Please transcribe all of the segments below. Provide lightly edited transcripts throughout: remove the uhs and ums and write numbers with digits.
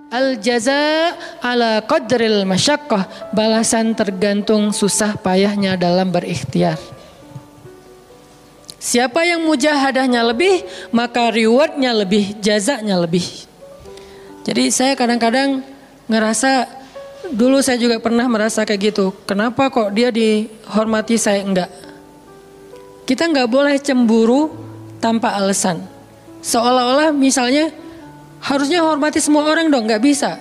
Al jaza ala qadril masyaqqah, balasan tergantung susah payahnya dalam berikhtiar. Siapa yang mujahadahnya lebih, maka rewardnya lebih, jazanya lebih. Jadi saya kadang-kadang ngerasa, dulu saya juga pernah merasa kayak gitu. Kenapa kok dia dihormati saya enggak? Kita enggak boleh cemburu tanpa alasan. Seolah-olah misalnya harusnya hormati semua orang dong, nggak bisa.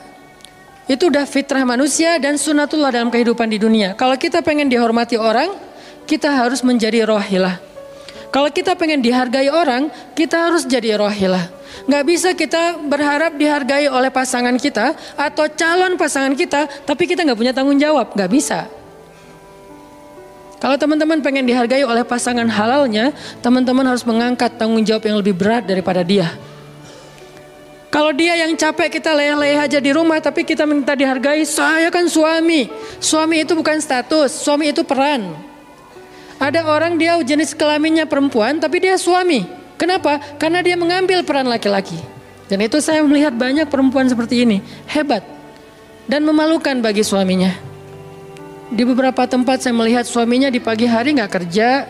Itu udah fitrah manusia dan sunatullah dalam kehidupan di dunia. Kalau kita pengen dihormati orang, kita harus menjadi rohilah. Kalau kita pengen dihargai orang, kita harus jadi rohilah. Nggak bisa kita berharap dihargai oleh pasangan kita atau calon pasangan kita, tapi kita nggak punya tanggung jawab, nggak bisa. Kalau teman-teman pengen dihargai oleh pasangan halalnya, teman-teman harus mengangkat tanggung jawab yang lebih berat daripada dia. Kalau dia yang capek, kita leleh aja di rumah, tapi kita minta dihargai. Saya kan suami. Suami itu bukan status, suami itu peran. Ada orang dia jenis kelaminnya perempuan, tapi dia suami. Kenapa? Karena dia mengambil peran laki-laki. Dan itu saya melihat banyak perempuan seperti ini. Hebat. Dan memalukan bagi suaminya. Di beberapa tempat saya melihat suaminya di pagi hari gak kerja.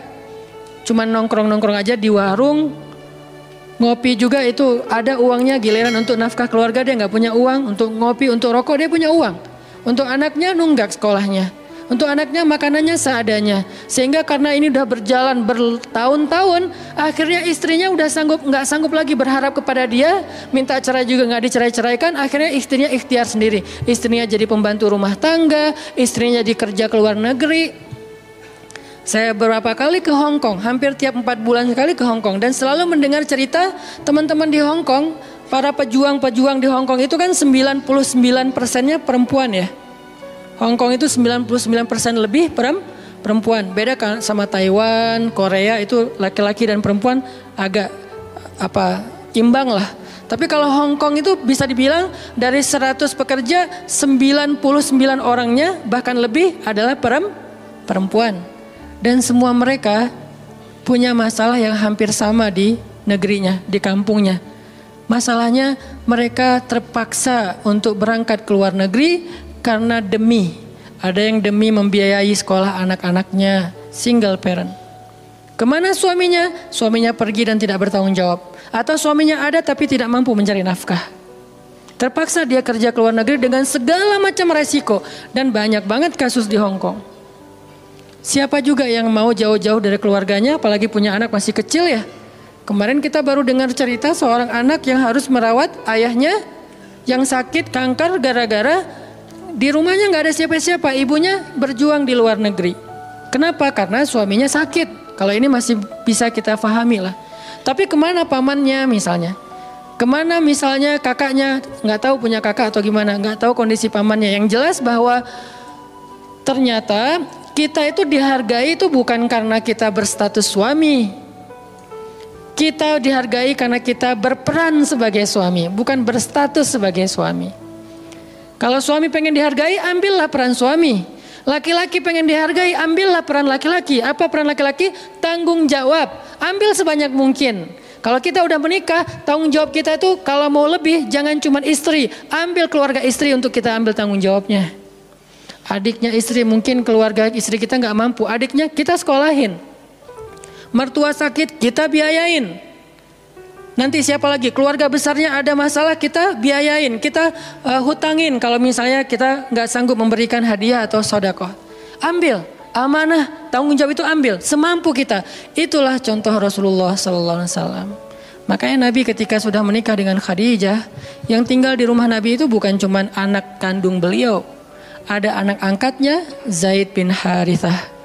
Cuma nongkrong-nongkrong aja di warung. Ngopi juga itu ada uangnya, giliran untuk nafkah keluarga dia nggak punya uang, untuk ngopi, untuk rokok dia punya uang, untuk anaknya nunggak sekolahnya, untuk anaknya makanannya seadanya. Sehingga karena ini udah berjalan bertahun-tahun, akhirnya istrinya udah nggak sanggup lagi berharap kepada dia, minta cerai juga nggak dicerai-ceraikan, akhirnya istrinya ikhtiar sendiri. Istrinya jadi pembantu rumah tangga, istrinya jadi kerja ke luar negeri. Saya beberapa kali ke Hong Kong, hampir tiap 4 bulan sekali ke Hong Kong, dan selalu mendengar cerita teman-teman di Hong Kong, para pejuang-pejuang di Hong Kong itu kan 99%-nya perempuan ya. Hong Kong itu 99% lebih perempuan. Beda kan sama Taiwan, Korea itu laki-laki dan perempuan agak imbang lah. Tapi kalau Hong Kong itu bisa dibilang dari 100 pekerja 99 orangnya bahkan lebih adalah perempuan. Dan semua mereka punya masalah yang hampir sama di negerinya, di kampungnya. Masalahnya mereka terpaksa untuk berangkat ke luar negeri karena ada yang demi membiayai sekolah anak-anaknya, single parent. Kemana suaminya? Suaminya pergi dan tidak bertanggung jawab. Atau suaminya ada tapi tidak mampu mencari nafkah. Terpaksa dia kerja ke luar negeri dengan segala macam resiko. Dan banyak banget kasus di Hong Kong. Siapa juga yang mau jauh-jauh dari keluarganya, apalagi punya anak masih kecil ya. Kemarin kita baru dengar cerita seorang anak yang harus merawat ayahnya yang sakit kanker gara-gara di rumahnya nggak ada siapa-siapa. Ibunya berjuang di luar negeri. Kenapa? Karena suaminya sakit. Kalau ini masih bisa kita pahami lah. Tapi kemana pamannya misalnya? Kemana misalnya kakaknya? Nggak tahu punya kakak atau gimana? Nggak tahu kondisi pamannya. Yang jelas bahwa ternyata kita itu dihargai itu bukan karena kita berstatus suami. Kita dihargai karena kita berperan sebagai suami, bukan berstatus sebagai suami. Kalau suami pengen dihargai, ambillah peran suami. Laki-laki pengen dihargai, ambillah peran laki-laki. Apa peran laki-laki? Tanggung jawab. Ambil sebanyak mungkin. Kalau kita udah menikah, tanggung jawab kita itu kalau mau lebih, jangan cuma istri. Ambil keluarga istri untuk kita ambil tanggung jawabnya. Adiknya istri, mungkin keluarga istri kita nggak mampu, adiknya kita sekolahin. Mertua sakit, kita biayain. Nanti siapa lagi? Keluarga besarnya ada masalah, kita biayain, kita hutangin. Kalau misalnya kita nggak sanggup memberikan hadiah atau sedekah, ambil amanah, tanggung jawab itu ambil semampu kita. Itulah contoh Rasulullah SAW. Makanya Nabi ketika sudah menikah dengan Khadijah, yang tinggal di rumah Nabi itu bukan cuma anak kandung beliau. Ada anak angkatnya Zaid bin Harithah.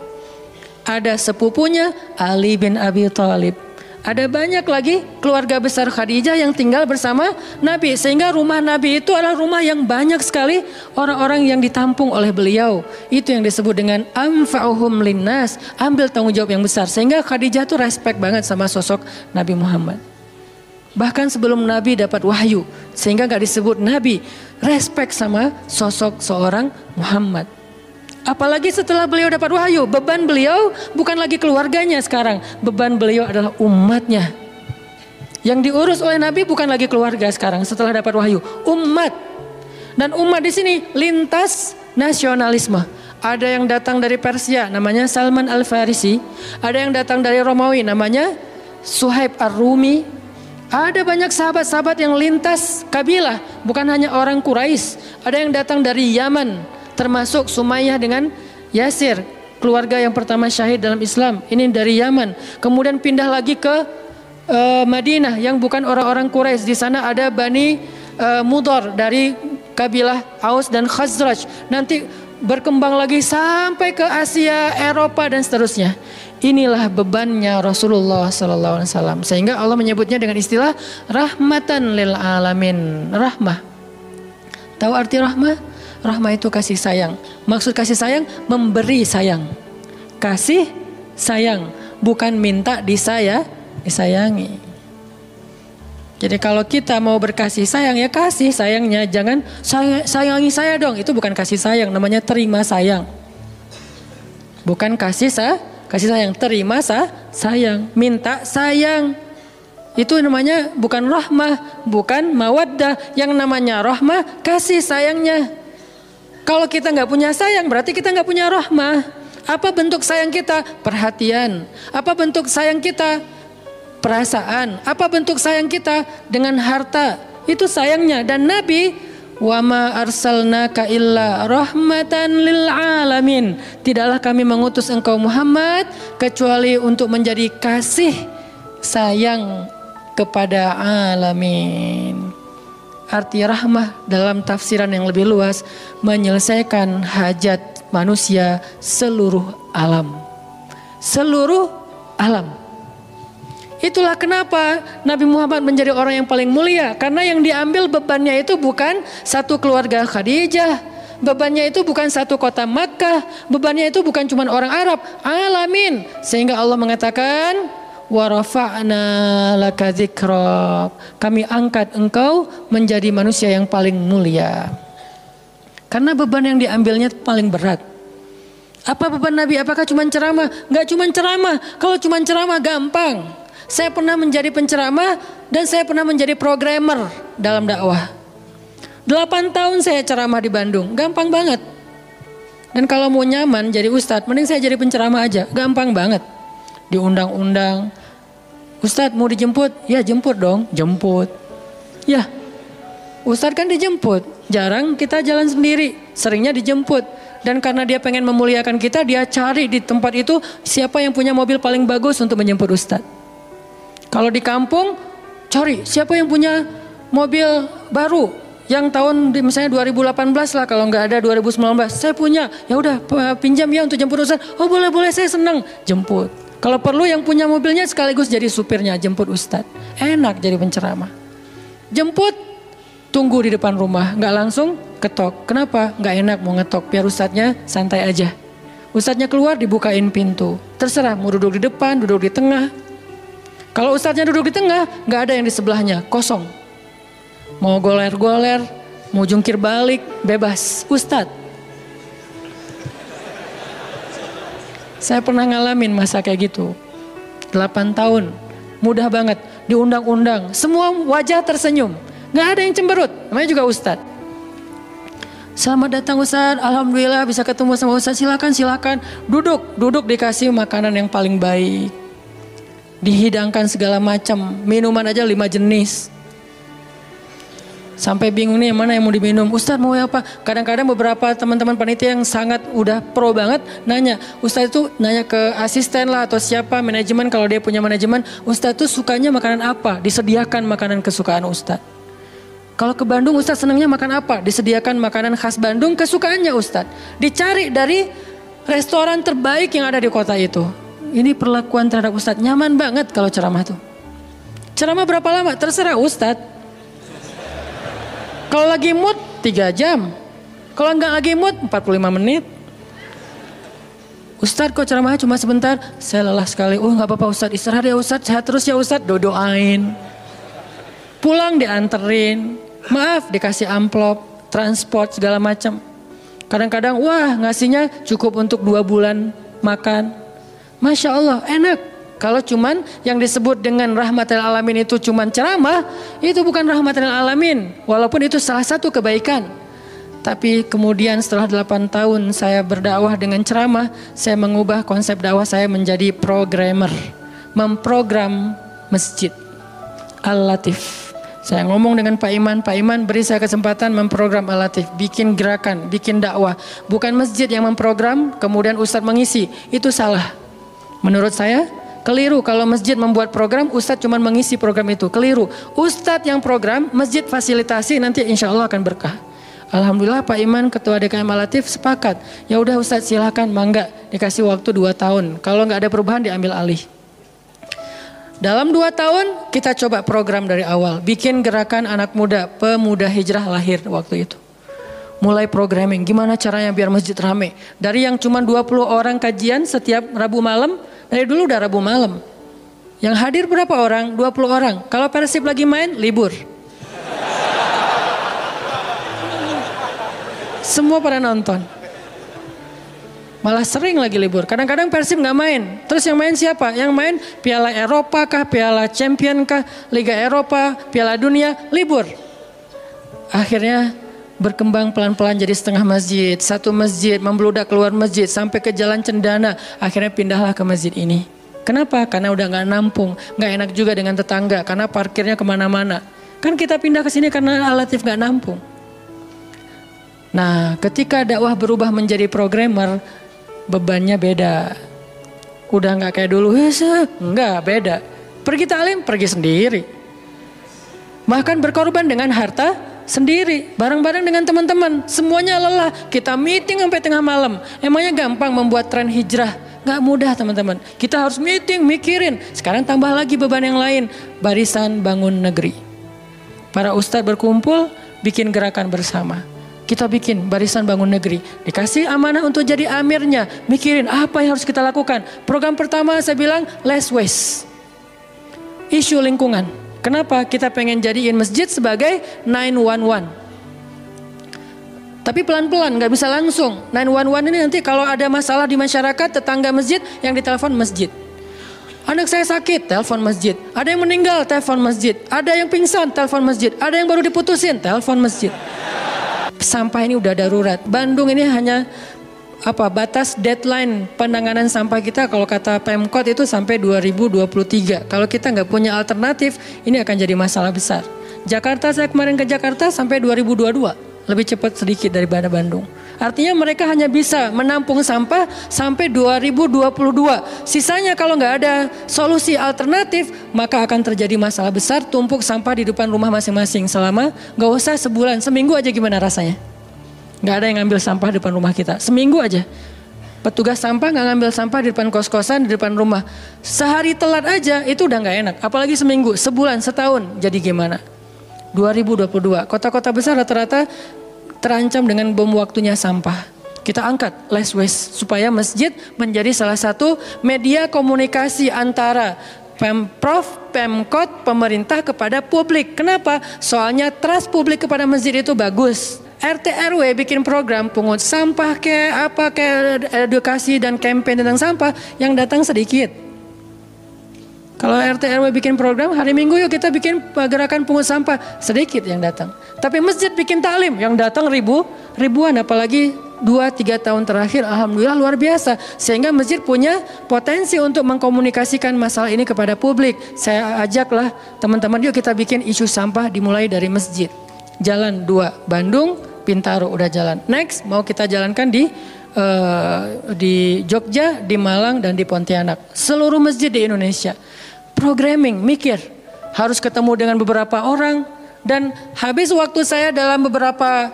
Ada sepupunya Ali bin Abi Thalib. Ada banyak lagi keluarga besar Khadijah yang tinggal bersama Nabi. Sehingga rumah Nabi itu adalah rumah yang banyak sekali orang-orang yang ditampung oleh beliau. Itu yang disebut dengan anfa'uhum linnas. Ambil tanggung jawab yang besar. Sehingga Khadijah tuh respect banget sama sosok Nabi Muhammad. Bahkan sebelum Nabi dapat wahyu, sehingga gak disebut Nabi, respect sama sosok seorang Muhammad. Apalagi setelah beliau dapat wahyu, beban beliau bukan lagi keluarganya sekarang, beban beliau adalah umatnya. Yang diurus oleh Nabi bukan lagi keluarga sekarang setelah dapat wahyu, umat. Dan umat di sini lintas nasionalisme. Ada yang datang dari Persia namanya Salman Al-Farisi, ada yang datang dari Romawi namanya Suhaib Ar-Rumi. Ada banyak sahabat-sahabat yang lintas kabilah, bukan hanya orang Quraisy. Ada yang datang dari Yaman, termasuk Sumayyah dengan Yasir, keluarga yang pertama syahid dalam Islam. Ini dari Yaman. Kemudian pindah lagi ke Madinah yang bukan orang-orang Quraisy. Di sana ada Bani Mudhar dari kabilah Aus dan Khazraj. Nanti berkembang lagi sampai ke Asia, Eropa dan seterusnya. Inilah bebannya Rasulullah SAW. Sehingga Allah menyebutnya dengan istilah rahmatan lil alamin. Rahmah. Tahu arti rahmah? Rahmah itu kasih sayang. Maksud kasih sayang, memberi sayang. Kasih sayang, bukan minta disayangi. Jadi kalau kita mau berkasih sayang, ya kasih sayangnya. Jangan sayangi saya dong. Itu bukan kasih sayang, namanya terima sayang. Bukan kasih sayang, terima sayang. Minta sayang. Itu namanya bukan rahmah, bukan mawaddah. Yang namanya rahmah, kasih sayangnya. Kalau kita nggak punya sayang, berarti kita nggak punya rahmah. Apa bentuk sayang kita? Perhatian. Apa bentuk sayang kita? Perasaan. Apa bentuk sayang kita? Dengan harta. Itu sayangnya. Dan Nabi, wa ma arsalnaka illa rahmatan lil alamin. Tidaklah kami mengutus engkau Muhammad kecuali untuk menjadi kasih sayang kepada alamin. Arti rahmah dalam tafsiran yang lebih luas, menyelesaikan hajat manusia seluruh alam. Seluruh alam. Itulah kenapa Nabi Muhammad menjadi orang yang paling mulia. Karena yang diambil bebannya itu bukan satu keluarga Khadijah. Bebannya itu bukan satu kota Makkah. Bebannya itu bukan cuma orang Arab. Alamin. Sehingga Allah mengatakan, wa rafa'na laka dzikrak. Kami angkat engkau menjadi manusia yang paling mulia. Karena beban yang diambilnya paling berat. Apa beban Nabi? Apakah cuma ceramah? Enggak cuma ceramah. Kalau cuma ceramah gampang. Saya pernah menjadi penceramah dan saya pernah menjadi programmer dalam dakwah. 8 tahun saya ceramah di Bandung, gampang banget. Dan kalau mau nyaman jadi ustadz, mending saya jadi penceramah aja, gampang banget. Diundang-undang, ustadz mau dijemput? Ya jemput dong, jemput. Ya, ustadz kan dijemput, jarang kita jalan sendiri, seringnya dijemput. Dan karena dia pengen memuliakan kita, dia cari di tempat itu siapa yang punya mobil paling bagus untuk menjemput ustadz. Kalau di kampung, cari siapa yang punya mobil baru yang tahun misalnya 2018 lah, kalau nggak ada 2019. Saya punya, ya udah pinjam ya untuk jemput ustaz. Oh boleh, saya senang jemput. Kalau perlu yang punya mobilnya sekaligus jadi supirnya, jemput ustaz. Enak jadi penceramah. Jemput, tunggu di depan rumah, nggak langsung ketok. Kenapa? Nggak enak mau ngetok, biar ustaznya santai aja. Ustaznya keluar dibukain pintu. Terserah mau duduk di depan, duduk di tengah. Kalau ustadznya duduk di tengah, nggak ada yang di sebelahnya, kosong. Mau goler-goler, mau jungkir balik, bebas. Ustadz. Saya pernah ngalamin masa kayak gitu. 8 tahun, mudah banget, diundang-undang. Semua wajah tersenyum, nggak ada yang cemberut, namanya juga ustadz. Selamat datang ustadz, alhamdulillah bisa ketemu sama ustadz, silakan. Duduk dikasih makanan yang paling baik. Dihidangkan segala macam, minuman aja 5 jenis. Sampai bingung nih mana yang mau diminum. Ustadz mau apa? Kadang-kadang beberapa teman-teman panitia yang sangat udah pro banget nanya. Ustadz itu nanya ke asisten lah atau siapa manajemen, kalau dia punya manajemen. Ustadz itu sukanya makanan apa? Disediakan makanan kesukaan ustadz. Kalau ke Bandung ustadz senangnya makan apa? Disediakan makanan khas Bandung kesukaannya ustadz. Dicari dari restoran terbaik yang ada di kota itu. Ini perlakuan terhadap ustadz, nyaman banget kalau ceramah tuh. Ceramah berapa lama? Terserah ustadz. Kalau lagi mood 3 jam. Kalau nggak lagi mood 45 menit. Ustadz kok ceramahnya cuma sebentar? Saya lelah sekali. Oh nggak apa-apa ustadz, istirahat ya ustadz, sehat terus ya ustadz. Doain. Pulang dianterin. Maaf dikasih amplop, transport segala macam. Kadang-kadang wah ngasihnya cukup untuk 2 bulan makan. Masya Allah enak. Kalau cuman yang disebut dengan rahmatil alamin itu cuman ceramah, itu bukan rahmatil alamin. Walaupun itu salah satu kebaikan. Tapi kemudian setelah 8 tahun saya berdakwah dengan ceramah, saya mengubah konsep dakwah saya menjadi programmer. Memprogram masjid. Al-Latif. Saya ngomong dengan Pak Iman beri saya kesempatan memprogram Al-Latif. Bikin gerakan, bikin dakwah. Bukan masjid yang memprogram, kemudian Ustadz mengisi. Itu salah. Menurut saya, keliru kalau masjid membuat program, Ustadz cuma mengisi program itu. Keliru. Ustadz yang program, masjid fasilitasi, nanti insya Allah akan berkah. Alhamdulillah Pak Iman Ketua DKM Al-Latif sepakat. Ya udah Ustadz silakan, mangga dikasih waktu 2 tahun. Kalau nggak ada perubahan diambil alih. Dalam 2 tahun kita coba program dari awal. Bikin gerakan anak muda, pemuda hijrah lahir waktu itu. Mulai programming, gimana caranya biar masjid rame. Dari yang cuma 20 orang kajian setiap Rabu malam, dari dulu udah Rabu malam. Yang hadir berapa orang? 20 orang. Kalau Persib lagi main, libur. Semua pada nonton. Malah sering lagi libur. Kadang-kadang Persib nggak main. Terus yang main siapa? Yang main Piala Eropa kah, Piala Champion kah, Liga Eropa, Piala Dunia, libur. Akhirnya berkembang pelan-pelan jadi setengah masjid. Satu masjid membludak keluar masjid sampai ke Jalan Cendana. Akhirnya pindahlah ke masjid ini. Kenapa? Karena udah nggak nampung. Nggak enak juga dengan tetangga karena parkirnya kemana-mana. Kan kita pindah ke sini karena Al-Latif nggak nampung. Nah, ketika dakwah berubah menjadi programmer, bebannya beda. Udah nggak kayak dulu, enggak, beda. Pergi taklim, pergi sendiri. Bahkan berkorban dengan harta sendiri, bareng-bareng dengan teman-teman. Semuanya lelah, kita meeting sampai tengah malam. Emangnya gampang membuat tren hijrah? Nggak mudah teman-teman. Kita harus meeting, mikirin. Sekarang tambah lagi beban yang lain. Barisan Bangun Negeri. Para ustadz berkumpul, bikin gerakan bersama. Kita bikin Barisan Bangun Negeri. Dikasih amanah untuk jadi amirnya. Mikirin apa yang harus kita lakukan. Program pertama saya bilang less waste. Isu lingkungan. Kenapa? Kita pengen jadiin masjid sebagai 911. Tapi pelan-pelan, gak bisa langsung. 911 ini nanti kalau ada masalah di masyarakat, tetangga masjid yang ditelepon masjid. Anak saya sakit, telepon masjid. Ada yang meninggal, telepon masjid. Ada yang pingsan, telepon masjid. Ada yang baru diputusin, telepon masjid. Sampah ini udah darurat. Bandung ini hanya batas deadline penanganan sampah kita kalau kata Pemkot itu sampai 2023. Kalau kita nggak punya alternatif, ini akan jadi masalah besar. Jakarta, saya kemarin ke Jakarta sampai 2022, lebih cepat sedikit daripada Bandung. Artinya mereka hanya bisa menampung sampah sampai 2022. Sisanya kalau nggak ada solusi alternatif, maka akan terjadi masalah besar, tumpuk sampah di depan rumah masing-masing selama nggak usah sebulan, seminggu aja gimana rasanya? Nggak ada yang ngambil sampah di depan rumah kita, seminggu aja. Petugas sampah nggak ngambil sampah di depan kos-kosan, di depan rumah. Sehari telat aja itu udah nggak enak, apalagi seminggu, sebulan, setahun. Jadi gimana? 2022, kota-kota besar rata-rata terancam dengan bom waktunya sampah. Kita angkat less waste supaya masjid menjadi salah satu media komunikasi antara Pemprov, Pemkot, pemerintah kepada publik. Kenapa? Soalnya trust publik kepada masjid itu bagus. RT RW bikin program pungut sampah kayak edukasi dan campaign tentang sampah, yang datang sedikit. Kalau RT RW bikin program hari Minggu yuk kita bikin gerakan pungut sampah, sedikit yang datang. Tapi masjid bikin taklim yang datang ribuan, apalagi 2-3 tahun terakhir alhamdulillah luar biasa. Sehingga masjid punya potensi untuk mengkomunikasikan masalah ini kepada publik. Saya ajaklah teman-teman yuk kita bikin isu sampah dimulai dari masjid. Jalan 2 Bandung, Bintaro udah jalan. Next mau kita jalankan di Jogja, di Malang dan di Pontianak. Seluruh masjid di Indonesia. Programming, mikir, harus ketemu dengan beberapa orang, dan habis waktu saya dalam beberapa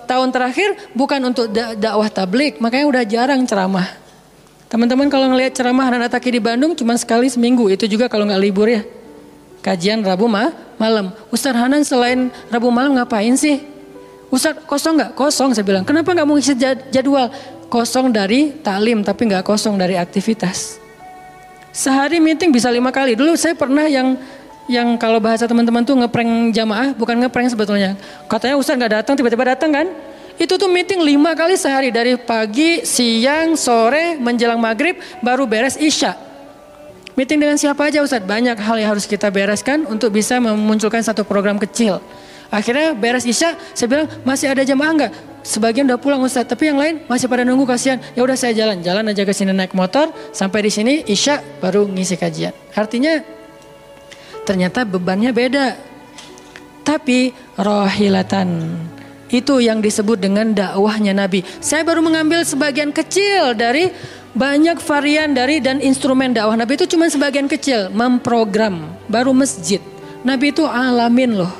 tahun terakhir bukan untuk dakwah tablik, makanya udah jarang ceramah. Teman-teman kalau ngelihat ceramah Hanan Attaqi di Bandung cuma sekali seminggu, itu juga kalau nggak libur ya. Kajian Rabu malam. Ustaz Hanan selain Rabu malam ngapain sih? Ustaz kosong nggak? Kosong, saya bilang. Kenapa nggak mau ngisi jadwal? Kosong dari taklim tapi nggak kosong dari aktivitas. Sehari meeting bisa 5 kali. Dulu saya pernah yang kalau bahasa teman-teman tuh ngeprank jamaah, bukan ngeprank sebetulnya. Katanya Ustaz nggak datang, tiba-tiba datang kan? Itu tuh meeting 5 kali sehari, dari pagi, siang, sore, menjelang maghrib, baru beres isya. Meeting dengan siapa aja Ustaz? Banyak hal yang harus kita bereskan untuk bisa memunculkan satu program kecil. Akhirnya beres Isya, saya bilang masih ada jamaah enggak? Sebagian udah pulang Ustaz, tapi yang lain masih pada nunggu, kasihan. Ya udah saya jalan aja ke sini naik motor, sampai di sini Isya baru ngisi kajian. Artinya ternyata bebannya beda. Tapi rohilatan itu yang disebut dengan dakwahnya Nabi. Saya baru mengambil sebagian kecil dari banyak varian dari dan instrumen dakwah Nabi, itu cuma sebagian kecil, memprogram. Baru masjid. Nabi itu alamin loh.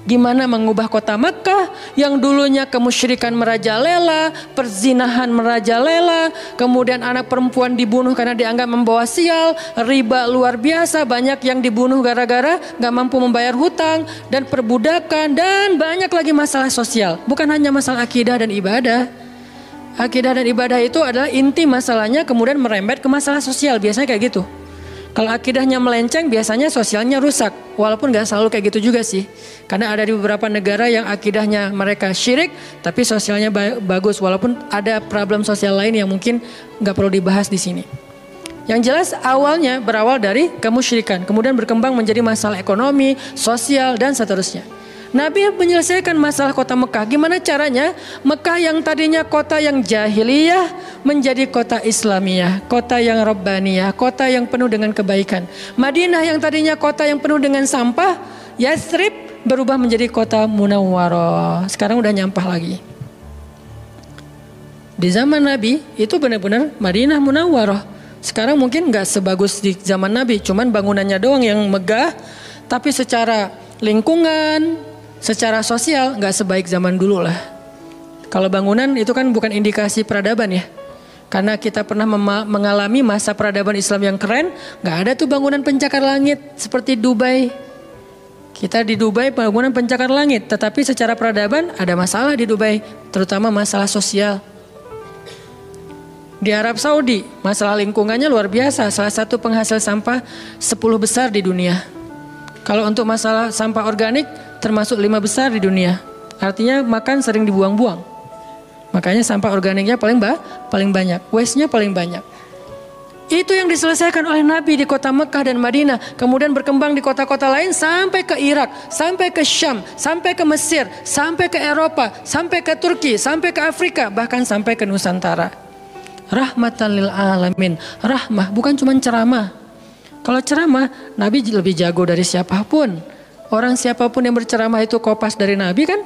Gimana mengubah kota Mekah yang dulunya kemusyrikan merajalela, perzinahan merajalela, kemudian anak perempuan dibunuh karena dianggap membawa sial, riba luar biasa, banyak yang dibunuh gara-gara gak mampu membayar hutang, dan perbudakan, dan banyak lagi masalah sosial. Bukan hanya masalah akidah dan ibadah. Akidah dan ibadah itu adalah inti masalahnya, kemudian merembet ke masalah sosial, biasanya kayak gitu. Kalau akidahnya melenceng, biasanya sosialnya rusak. Walaupun gak selalu kayak gitu juga sih. Karena ada di beberapa negara yang akidahnya mereka syirik, tapi sosialnya bagus. Walaupun ada problem sosial lain yang mungkin gak perlu dibahas di sini. Yang jelas awalnya berawal dari kemusyrikan. Kemudian berkembang menjadi masalah ekonomi, sosial, dan seterusnya. Nabi menyelesaikan masalah kota Mekah. Gimana caranya? Mekah yang tadinya kota yang jahiliyah menjadi kota Islamiyah, kota yang Rabbaniyah, kota yang penuh dengan kebaikan. Madinah yang tadinya kota yang penuh dengan sampah, Yathrib berubah menjadi kota Munawwarah. Sekarang udah nyampah lagi. Di zaman Nabi itu benar-benar Madinah Munawwarah. Sekarang mungkin nggak sebagus di zaman Nabi, cuman bangunannya doang yang megah, tapi secara lingkungan, secara sosial nggak sebaik zaman dulu lah. Kalau bangunan itu kan bukan indikasi peradaban ya. Karena kita pernah mengalami masa peradaban Islam yang keren, nggak ada tuh bangunan pencakar langit seperti Dubai. Kita di Dubai bangunan pencakar langit, tetapi secara peradaban ada masalah di Dubai, terutama masalah sosial. Di Arab Saudi masalah lingkungannya luar biasa, salah satu penghasil sampah 10 besar di dunia. Kalau untuk masalah sampah organik termasuk 5 besar di dunia. Artinya makan sering dibuang-buang. Makanya sampah organiknya paling banyak, waste-nya paling banyak. Itu yang diselesaikan oleh Nabi di kota Mekah dan Madinah. Kemudian berkembang di kota-kota lain sampai ke Irak, sampai ke Syam, sampai ke Mesir, sampai ke Eropa, sampai ke Turki, sampai ke Afrika, bahkan sampai ke Nusantara. Rahmatan lil alamin. Rahmah bukan cuma ceramah. Kalau ceramah, Nabi lebih jago dari siapapun. Orang siapapun yang berceramah itu kopas dari Nabi kan?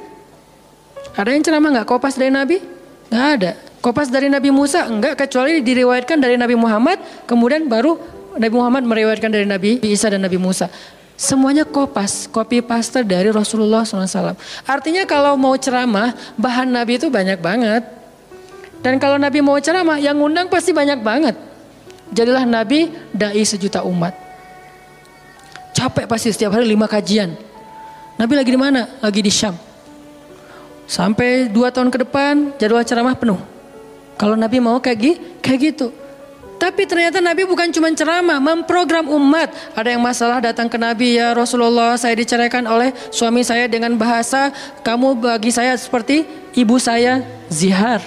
Ada yang ceramah nggak kopas dari Nabi? Nggak ada. Kopas dari Nabi Musa enggak, kecuali diriwayatkan dari Nabi Muhammad, kemudian baru Nabi Muhammad meriwayatkan dari Nabi Isa dan Nabi Musa. Semuanya kopas, copy paste dari Rasulullah SAW. Artinya kalau mau ceramah, bahan Nabi itu banyak banget. Dan kalau Nabi mau ceramah, yang ngundang pasti banyak banget. Jadilah Nabi dai sejuta umat. Capek pasti setiap hari 5 kajian. Nabi lagi di mana? Lagi di Syam. Sampai 2 tahun ke depan jadwal ceramah penuh. Kalau Nabi mau kayak gitu. Tapi ternyata Nabi bukan cuma ceramah, memprogram umat. Ada yang masalah datang ke Nabi, ya Rasulullah, saya diceraikan oleh suami saya dengan bahasa kamu bagi saya seperti ibu saya, zihar.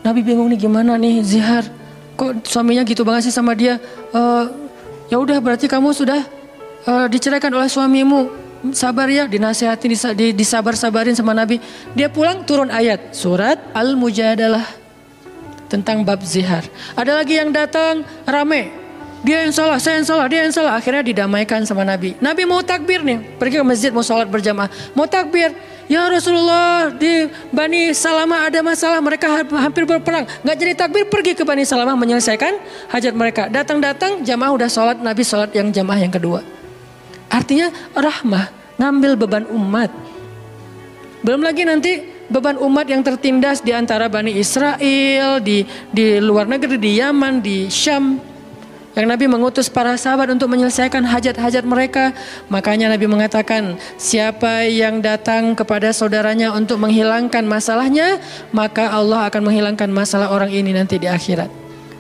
Nabi bingung nih, gimana nih zihar? Kok suaminya gitu banget sih sama dia? Ya udah berarti kamu sudah diceraikan oleh suamimu, sabar ya, dinasihati, disabar-sabarin sama Nabi. Dia pulang turun ayat surat Al-Mujadalah tentang bab zihar. Ada lagi yang datang rame, dia yang salah, saya yang salah, dia yang salah. Akhirnya didamaikan sama Nabi. Nabi mau takbir nih, pergi ke masjid mau sholat berjamaah, mau takbir. Ya Rasulullah, di Bani Salamah ada masalah, mereka hampir berperang. Gak jadi takbir, pergi ke Bani Salamah menyelesaikan hajat mereka. Datang-datang jamaah udah sholat, Nabi sholat yang jamaah yang kedua. Artinya rahmah, ngambil beban umat. Belum lagi nanti beban umat yang tertindas di antara Bani Israel, di luar negeri, di Yaman, di Syam. Yang Nabi mengutus para sahabat untuk menyelesaikan hajat-hajat mereka. Makanya Nabi mengatakan, siapa yang datang kepada saudaranya untuk menghilangkan masalahnya, maka Allah akan menghilangkan masalah orang ini nanti di akhirat.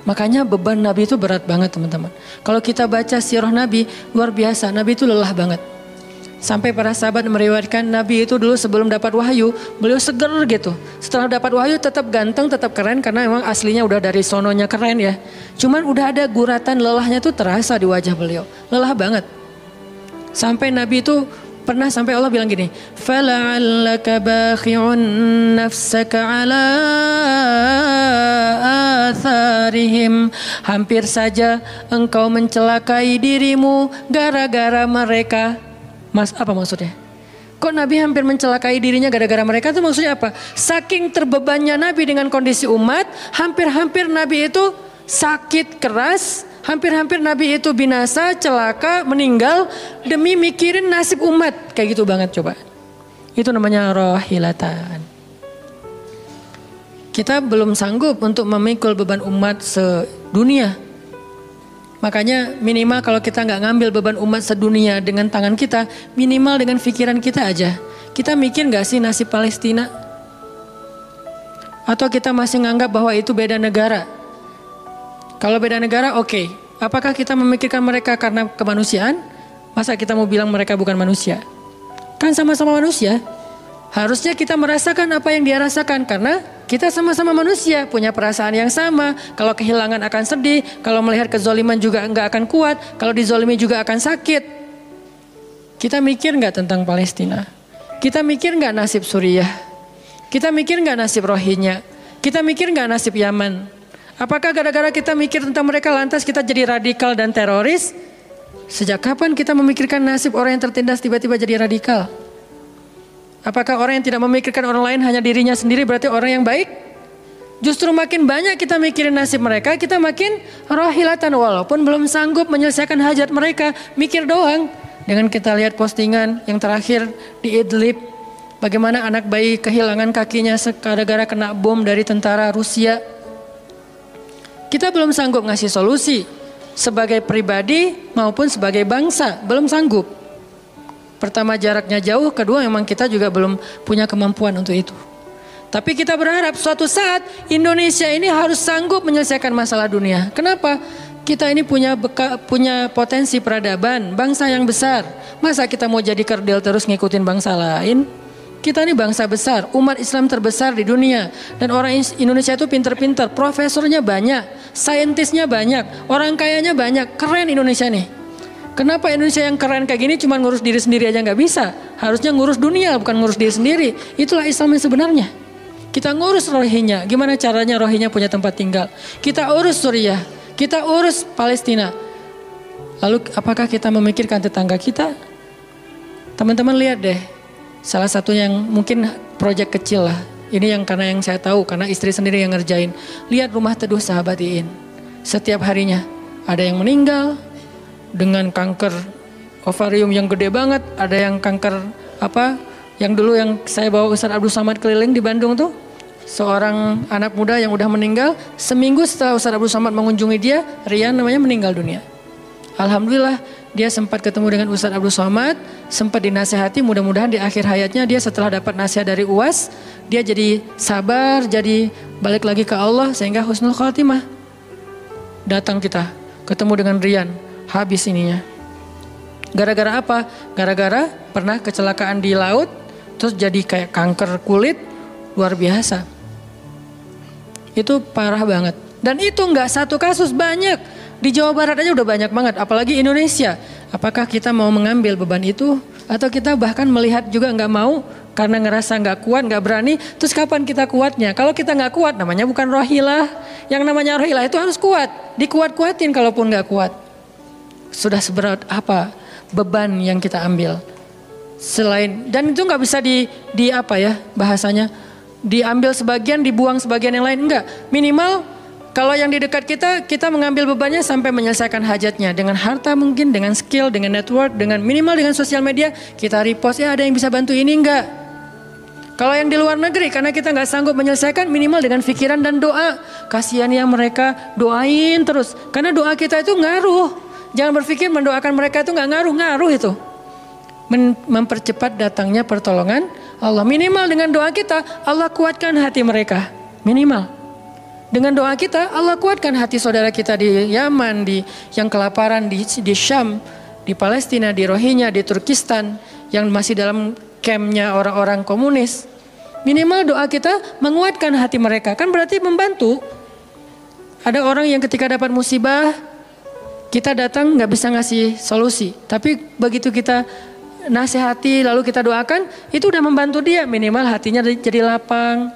Makanya beban Nabi itu berat banget teman-teman. Kalau kita baca sirah Nabi, luar biasa. Nabi itu lelah banget. Sampai para sahabat meriwayatkan Nabi itu dulu sebelum dapat wahyu, beliau seger gitu. Setelah dapat wahyu tetap ganteng, tetap keren, karena memang aslinya udah dari sononya keren ya. Cuman udah ada guratan lelahnya tuh terasa di wajah beliau. Lelah banget. Sampai Nabi itu Pernah sampai Allah bilang gini, "Fala'allaka bakhi'un nafsaka 'ala atharihim." Hampir saja engkau mencelakai dirimu gara-gara mereka. Apa maksudnya? Kok Nabi hampir mencelakai dirinya gara-gara mereka, itu maksudnya apa? Saking terbebannya Nabi dengan kondisi umat, hampir-hampir Nabi itu sakit keras, hampir-hampir Nabi itu binasa, celaka, meninggal demi mikirin nasib umat. Kayak gitu banget coba. Itu namanya rohilatan. Kita belum sanggup untuk memikul beban umat sedunia. Makanya minimal kalau kita nggak ngambil beban umat sedunia dengan tangan kita, minimal dengan pikiran kita aja. Kita mikir nggak sih nasib Palestina? Atau kita masih nganggap bahwa itu beda negara? Kalau beda negara oke. Apakah kita memikirkan mereka karena kemanusiaan? Masa kita mau bilang mereka bukan manusia? Kan sama-sama manusia. Harusnya kita merasakan apa yang dia rasakan karena kita sama-sama manusia, punya perasaan yang sama. Kalau kehilangan akan sedih, kalau melihat kezoliman juga enggak akan kuat, kalau dizolimi juga akan sakit. Kita mikir enggak tentang Palestina? Kita mikir enggak nasib Suriah? Kita mikir enggak nasib Rohingya? Kita mikir enggak nasib Yaman? Apakah gara-gara kita mikir tentang mereka lantas kita jadi radikal dan teroris? Sejak kapan kita memikirkan nasib orang yang tertindas tiba-tiba jadi radikal? Apakah orang yang tidak memikirkan orang lain hanya dirinya sendiri berarti orang yang baik? Justru makin banyak kita mikirin nasib mereka, kita makin rohilatan walaupun belum sanggup menyelesaikan hajat mereka, mikir doang. Dengan kita lihat postingan yang terakhir di Idlib, bagaimana anak bayi kehilangan kakinya gara-gara kena bom dari tentara Rusia. Kita belum sanggup ngasih solusi sebagai pribadi maupun sebagai bangsa, belum sanggup. Pertama jaraknya jauh, kedua memang kita juga belum punya kemampuan untuk itu. Tapi kita berharap suatu saat Indonesia ini harus sanggup menyelesaikan masalah dunia. Kenapa? Kita ini punya potensi peradaban, bangsa yang besar. Masa kita mau jadi kerdil terus ngikutin bangsa lain? Kita ini bangsa besar, umat Islam terbesar di dunia. Dan orang Indonesia itu pinter-pinter, profesornya banyak, saintisnya banyak, orang kayanya banyak, keren Indonesia nih. Kenapa Indonesia yang keren kayak gini cuma ngurus diri sendiri aja nggak bisa? Harusnya ngurus dunia, bukan ngurus diri sendiri. Itulah Islam yang sebenarnya. Kita ngurus Rohingya, gimana caranya Rohingya punya tempat tinggal? Kita urus Suriah, kita urus Palestina. Lalu apakah kita memikirkan tetangga kita? Teman-teman lihat deh. Salah satu yang mungkin proyek kecil lah. Ini yang karena yang saya tahu, karena istri sendiri yang ngerjain. Lihat rumah teduh sahabat Iin. Setiap harinya ada yang meninggal dengan kanker ovarium yang gede banget. Ada yang kanker apa? Yang dulu yang saya bawa Ustaz Abdul Samad keliling di Bandung tuh. Seorang anak muda yang udah meninggal. Seminggu setelah Ustaz Abdul Samad mengunjungi dia, Rian namanya meninggal dunia. Alhamdulillah dia sempat ketemu dengan Ustaz Abdul Somad, sempat dinasehati, mudah-mudahan di akhir hayatnya dia setelah dapat nasihat dari UAS, dia jadi sabar, jadi balik lagi ke Allah sehingga husnul khotimah. Datang kita, ketemu dengan Rian, habis ininya. Gara-gara apa? Gara-gara pernah kecelakaan di laut, terus jadi kayak kanker kulit, luar biasa. Itu parah banget. Dan itu nggak satu kasus, banyak. Di Jawa Barat aja udah banyak banget, apalagi Indonesia. Apakah kita mau mengambil beban itu? Atau kita bahkan melihat juga nggak mau karena ngerasa nggak kuat, nggak berani. Terus kapan kita kuatnya? Kalau kita nggak kuat, namanya bukan rohilah. Yang namanya rohilah itu harus kuat. Dikuat-kuatin kalaupun nggak kuat. Sudah seberat apa beban yang kita ambil? Selain, dan itu nggak bisa di apa ya bahasanya, diambil sebagian, dibuang sebagian yang lain, enggak. Minimal kalau yang di dekat kita mengambil bebannya sampai menyelesaikan hajatnya. Dengan harta mungkin, dengan skill, dengan network, dengan minimal dengan sosial media. Kita repost, ya ada yang bisa bantu ini enggak. Kalau yang di luar negeri, karena kita nggak sanggup menyelesaikan, minimal dengan pikiran dan doa. Kasihan ya mereka, doain terus. Karena doa kita itu ngaruh. Jangan berpikir mendoakan mereka itu nggak ngaruh itu. Mempercepat datangnya pertolongan Allah. Minimal dengan doa kita, Allah kuatkan hati mereka. Minimal. Dengan doa kita, Allah kuatkan hati saudara kita di Yaman, di yang kelaparan di Syam, di Palestina, di Rohingya, di Turkistan, yang masih dalam campnya orang-orang komunis. Minimal doa kita menguatkan hati mereka, kan berarti membantu. Ada orang yang ketika dapat musibah, kita datang nggak bisa ngasih solusi, tapi begitu kita nasihati lalu kita doakan, itu udah membantu dia, minimal hatinya jadi lapang.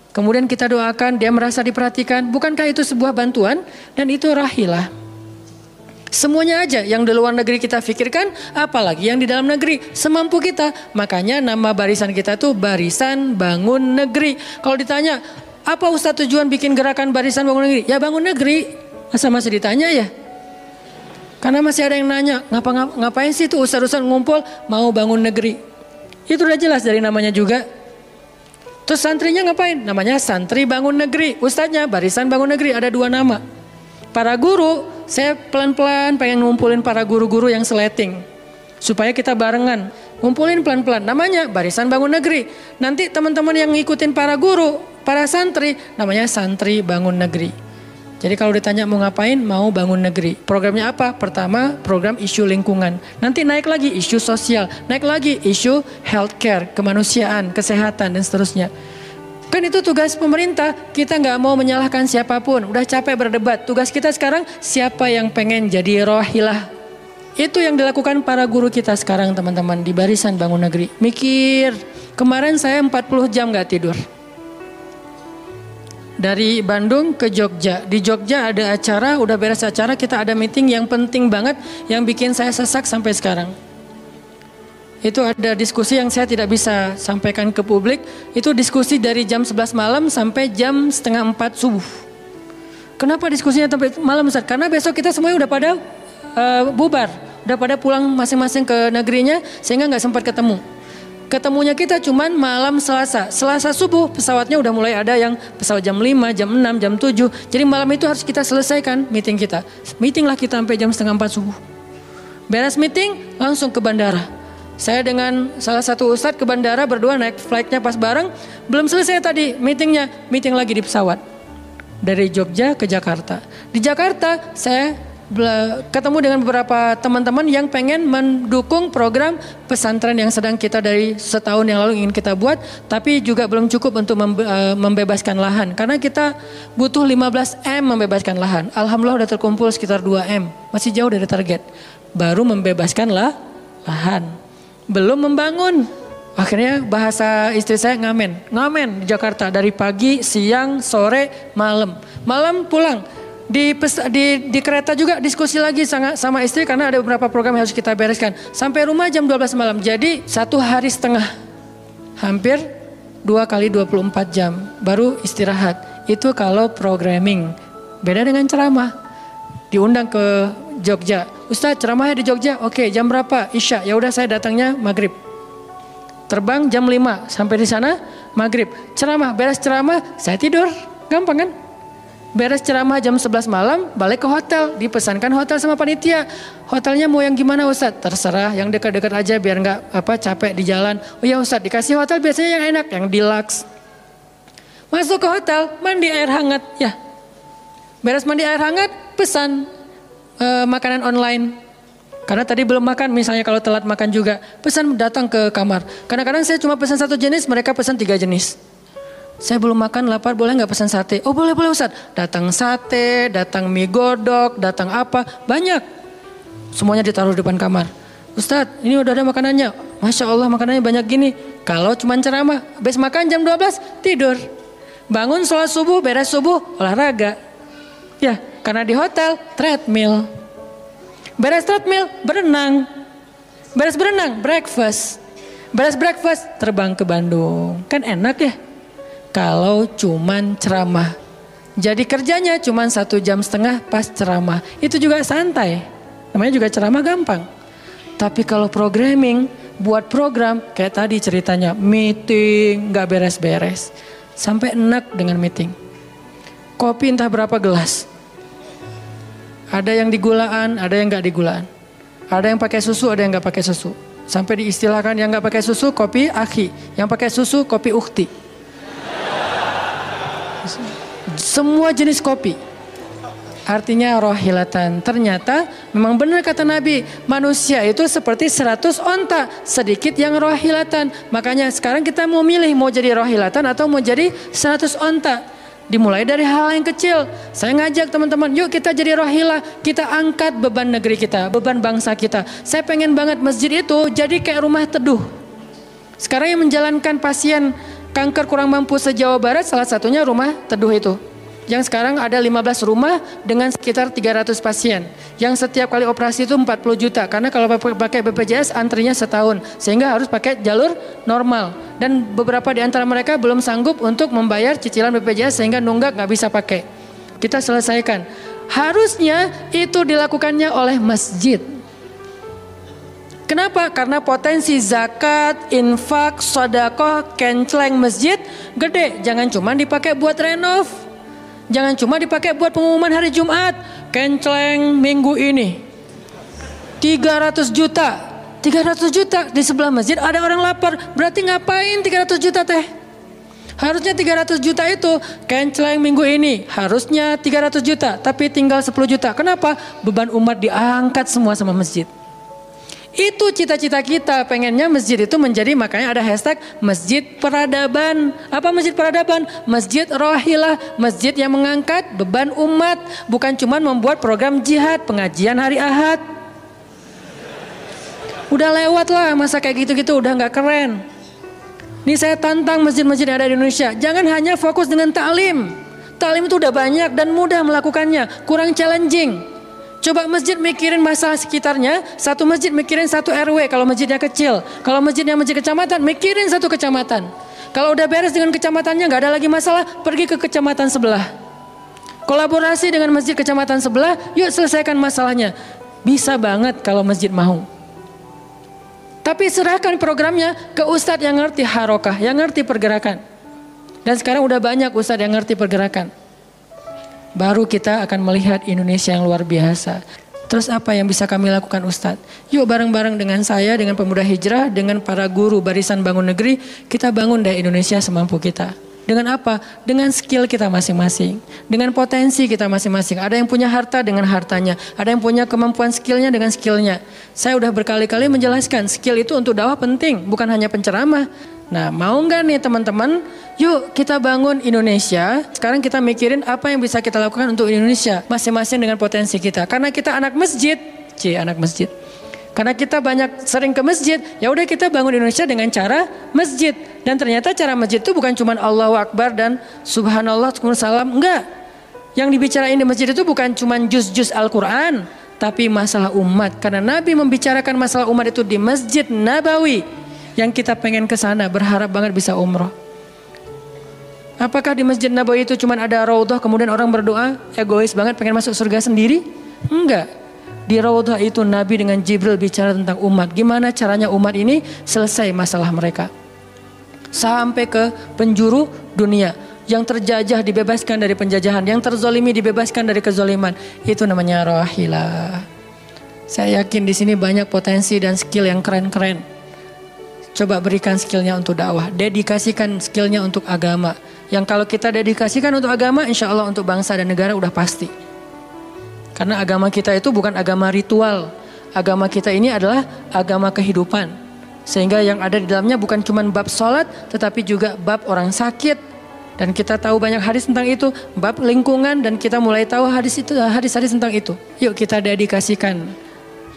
Kemudian kita doakan, dia merasa diperhatikan. Bukankah itu sebuah bantuan? Dan itu rahilah. Semuanya aja yang di luar negeri kita pikirkan, apalagi yang di dalam negeri, semampu kita. Makanya nama barisan kita tuh Barisan Bangun Negeri. Kalau ditanya, apa Ustadz tujuan bikin gerakan Barisan Bangun Negeri? Ya bangun negeri. Masa masih ditanya ya? Karena masih ada yang nanya, ngapain sih tuh ustadz-ustadz ngumpul mau bangun negeri? Itu udah jelas dari namanya juga. Terus santrinya ngapain? Namanya Santri Bangun Negeri. Ustadznya Barisan Bangun Negeri, ada 2 nama. Para guru, saya pelan-pelan pengen ngumpulin para guru-guru yang seleting. Supaya kita barengan, ngumpulin pelan-pelan. Namanya Barisan Bangun Negeri. Nanti teman-teman yang ngikutin para guru, para santri, namanya Santri Bangun Negeri. Jadi kalau ditanya mau ngapain, mau bangun negeri. Programnya apa? Pertama, program isu lingkungan. Nanti naik lagi isu sosial, naik lagi isu healthcare, kemanusiaan, kesehatan dan seterusnya. Kan itu tugas pemerintah, kita nggak mau menyalahkan siapapun. Udah capek berdebat, tugas kita sekarang siapa yang pengen jadi rohilah. Itu yang dilakukan para guru kita sekarang teman-teman di Barisan Bangun Negeri. Mikir, kemarin saya 40 jam nggak tidur. Dari Bandung ke Jogja. Di Jogja ada acara, udah beres acara, kita ada meeting yang penting banget yang bikin saya sesak sampai sekarang. Itu ada diskusi yang saya tidak bisa sampaikan ke publik. Itu diskusi dari jam 11 malam sampai jam setengah 4 subuh. Kenapa diskusinya sampai malam Ustaz? Karena besok kita semuanya udah pada bubar. Udah pada pulang masing-masing ke negerinya sehingga nggak sempat ketemu. Ketemunya kita cuman malam Selasa. Selasa subuh pesawatnya udah mulai ada yang pesawat jam 5, jam 6, jam 7. Jadi malam itu harus kita selesaikan meeting kita. Meeting lah kita sampai jam setengah 4 subuh. Beres meeting langsung ke bandara. Saya dengan salah satu ustadz ke bandara berdua naik flightnya pas bareng. Belum selesai tadi meetingnya, meeting lagi di pesawat. Dari Jogja ke Jakarta. Di Jakarta saya ketemu dengan beberapa teman-teman yang pengen mendukung program pesantren yang sedang kita dari setahun yang lalu ingin kita buat, tapi juga belum cukup untuk membebaskan lahan karena kita butuh 15 M membebaskan lahan. Alhamdulillah udah terkumpul sekitar 2 M, masih jauh dari target. Baru membebaskan lahan, belum membangun. Akhirnya bahasa istri saya ngamen di Jakarta dari pagi, siang, sore, malam pulang. Di kereta juga diskusi lagi sama istri karena ada beberapa program yang harus kita bereskan. Sampai rumah jam 12 malam. Jadi 1 hari setengah. Hampir 2 kali 24 jam. Baru istirahat. Itu kalau programming. Beda dengan ceramah. Diundang ke Jogja. Ustadz ceramahnya di Jogja. Oke, jam berapa? Isya. Ya udah saya datangnya maghrib. Terbang jam 5. Sampai di sana maghrib. Ceramah. Beres ceramah saya tidur. Gampang kan? Beres ceramah jam 11 malam, balik ke hotel. Dipesankan hotel sama panitia. Hotelnya mau yang gimana Ustadz? Terserah, yang dekat-dekat aja biar nggak capek di jalan. Oh ya Ustadz, dikasih hotel biasanya yang enak, yang deluxe. Masuk ke hotel, mandi air hangat. Ya, beres mandi air hangat, pesan makanan online. Karena tadi belum makan, misalnya kalau telat makan juga. Pesan datang ke kamar. Kadang-kadang saya cuma pesan 1 jenis, mereka pesan 3 jenis. Saya belum makan, lapar, boleh nggak pesan sate? Oh boleh Ustaz. Datang sate, datang mie godok, datang apa, banyak. Semuanya ditaruh di depan kamar. Ustaz, ini udah ada makanannya. Masya Allah makanannya banyak gini. Kalau cuma ceramah, habis makan jam 12, tidur. Bangun sholat subuh, beres subuh, olahraga. Ya, karena di hotel, treadmill. Beres treadmill, berenang. Beres berenang, breakfast. Beres breakfast, terbang ke Bandung. Kan enak ya? Kalau cuman ceramah. Jadi kerjanya cuman 1,5 jam pas ceramah. Itu juga santai. Namanya juga ceramah gampang. Tapi kalau programming, buat program kayak tadi ceritanya, meeting gak beres-beres. Sampai enak dengan meeting. Kopi entah berapa gelas. Ada yang digulaan, ada yang gak digulaan. Ada yang pakai susu, ada yang gak pakai susu. Sampai diistilahkan yang gak pakai susu kopi akhi, yang pakai susu kopi ukhti. Semua jenis kopi. Artinya rohilatan. Ternyata memang benar kata Nabi, manusia itu seperti 100 onta, sedikit yang rohilatan. Makanya sekarang kita mau milih mau jadi rohilatan atau mau jadi 100 onta. Dimulai dari hal yang kecil. Saya ngajak teman-teman, yuk kita jadi rohilah, kita angkat beban negeri kita, beban bangsa kita. Saya pengen banget masjid itu jadi kayak rumah teduh. Sekarang yang menjalankan pasien kanker kurang mampu se-Jawa Barat, salah satunya rumah teduh itu. Yang sekarang ada 15 rumah dengan sekitar 300 pasien. Yang setiap kali operasi itu 40 juta. Karena kalau pakai BPJS antrinya setahun. Sehingga harus pakai jalur normal. Dan beberapa di antara mereka belum sanggup untuk membayar cicilan BPJS sehingga nunggak nggak bisa pakai. Kita selesaikan. Harusnya itu dilakukannya oleh masjid. Kenapa? Karena potensi zakat, infak, sedekah, kenceleng masjid gede. Jangan cuma dipakai buat renov. Jangan cuma dipakai buat pengumuman hari Jumat. Kenceleng minggu ini 300 juta. 300 juta di sebelah masjid ada orang lapar. Berarti ngapain 300 juta teh? Harusnya 300 juta itu kenceleng minggu ini. Harusnya 300 juta. Tapi tinggal 10 juta. Kenapa? Beban umat diangkat semua sama masjid. Itu cita-cita kita, pengennya masjid itu menjadi, makanya ada hashtag masjid peradaban. Apa masjid peradaban? Masjid rohilah, masjid yang mengangkat beban umat. Bukan cuma membuat program jihad, pengajian hari Ahad. Udah lewat lah masa kayak gitu-gitu, udah gak keren. Nih saya tantang masjid-masjid yang ada di Indonesia, jangan hanya fokus dengan ta'lim. Ta'lim itu udah banyak dan mudah melakukannya, kurang challenging. Coba masjid mikirin masalah sekitarnya, satu masjid mikirin satu RW kalau masjidnya kecil. Kalau masjidnya masjid kecamatan, mikirin satu kecamatan. Kalau udah beres dengan kecamatannya, gak ada lagi masalah, pergi ke kecamatan sebelah. Kolaborasi dengan masjid kecamatan sebelah, yuk selesaikan masalahnya. Bisa banget kalau masjid mau. Tapi serahkan programnya ke ustadz yang ngerti harokah, yang ngerti pergerakan. Dan sekarang udah banyak ustadz yang ngerti pergerakan. Baru kita akan melihat Indonesia yang luar biasa. Terus apa yang bisa kami lakukan Ustadz? Yuk bareng-bareng dengan saya, dengan pemuda hijrah, dengan para guru barisan bangun negeri, kita bangun deh Indonesia semampu kita. Dengan apa? Dengan skill kita masing-masing. Dengan potensi kita masing-masing. Ada yang punya harta dengan hartanya. Ada yang punya kemampuan skillnya dengan skillnya. Saya udah berkali-kali menjelaskan, skill itu untuk dakwah penting, bukan hanya penceramah. Nah, mau nggak nih teman-teman? Yuk kita bangun Indonesia. Sekarang kita mikirin apa yang bisa kita lakukan untuk Indonesia, masing-masing dengan potensi kita. Karena kita anak masjid, anak masjid. Karena kita banyak sering ke masjid, ya udah kita bangun Indonesia dengan cara masjid. Dan ternyata cara masjid itu bukan cuma Allahu Akbar dan Subhanallah, salam, enggak. Yang dibicarain di masjid itu bukan cuma juz-juz Al-Quran, tapi masalah umat. Karena Nabi membicarakan masalah umat itu di Masjid Nabawi. Yang kita pengen ke sana, berharap banget bisa umroh. Apakah di Masjid Nabawi itu cuma ada raudhah kemudian orang berdoa egois banget pengen masuk surga sendiri? Enggak. Di raudhah itu Nabi dengan Jibril bicara tentang umat. Gimana caranya umat ini selesai masalah mereka. Sampai ke penjuru dunia. Yang terjajah dibebaskan dari penjajahan. Yang terzolimi dibebaskan dari kezoliman. Itu namanya rohilah. Saya yakin di sini banyak potensi dan skill yang keren-keren. Coba berikan skillnya untuk dakwah. Dedikasikan skillnya untuk agama. Yang kalau kita dedikasikan untuk agama, insya Allah untuk bangsa dan negara udah pasti. Karena agama kita itu bukan agama ritual. Agama kita ini adalah agama kehidupan. Sehingga yang ada di dalamnya bukan cuma bab sholat, tetapi juga bab orang sakit. Dan kita tahu banyak hadis tentang itu. Bab lingkungan, dan kita mulai tahu hadis-hadis tentang itu. Yuk kita dedikasikan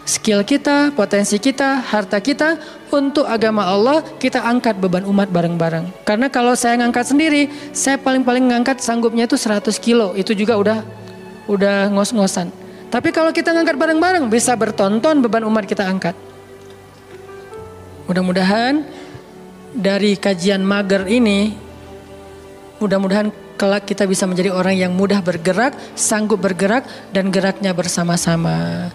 skill kita, potensi kita, harta kita untuk agama Allah. Kita angkat beban umat bareng-bareng. Karena kalau saya ngangkat sendiri, saya paling-paling ngangkat sanggupnya itu 100 kilo. Itu juga udah ngos-ngosan. Tapi kalau kita ngangkat bareng-bareng, bisa bertonton beban umat kita angkat. Mudah-mudahan dari kajian mager ini, mudah-mudahan kelak kita bisa menjadi orang yang mudah bergerak, sanggup bergerak, dan geraknya bersama-sama.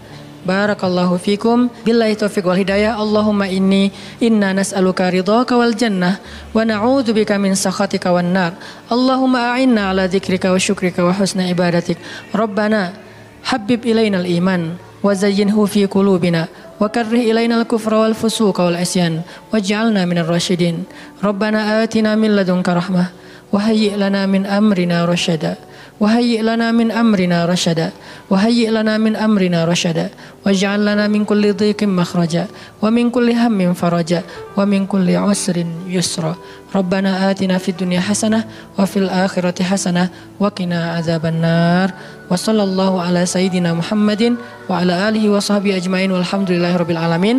Barakallahu fikum. Billahi taufiq wal hidayah. Allahumma inna nas'aluka ridhaka wal jannah wa na'udzubika min sakhatika wan nar. Allahumma a'inna ala dzikrika wa syukrika wa husna ibadatik. Rabbana habbib ilainal iman wa zayyinhu fi qulubina wa karrih ilainal kufra wal fusuqa wal isyan waj'alna minar rasyidin. Rabbana atina min ladunka rahmah wa hayyi' lana min amrina rasyada. وهيئ لنا من أمرنا رشدا وهيئ لنا من أمرنا رشدا واجعل لنا من كل ضيق مخرجا ومن كل هم فرجا ومن كل عسر يسرا ربنا آتنا في الدنيا حسنة وفي الآخرة حسنة وقنا عذاب النار وصلى الله على سيدنا محمد وعلى آله وصحبه أجمعين والحمد لله رب العالمين.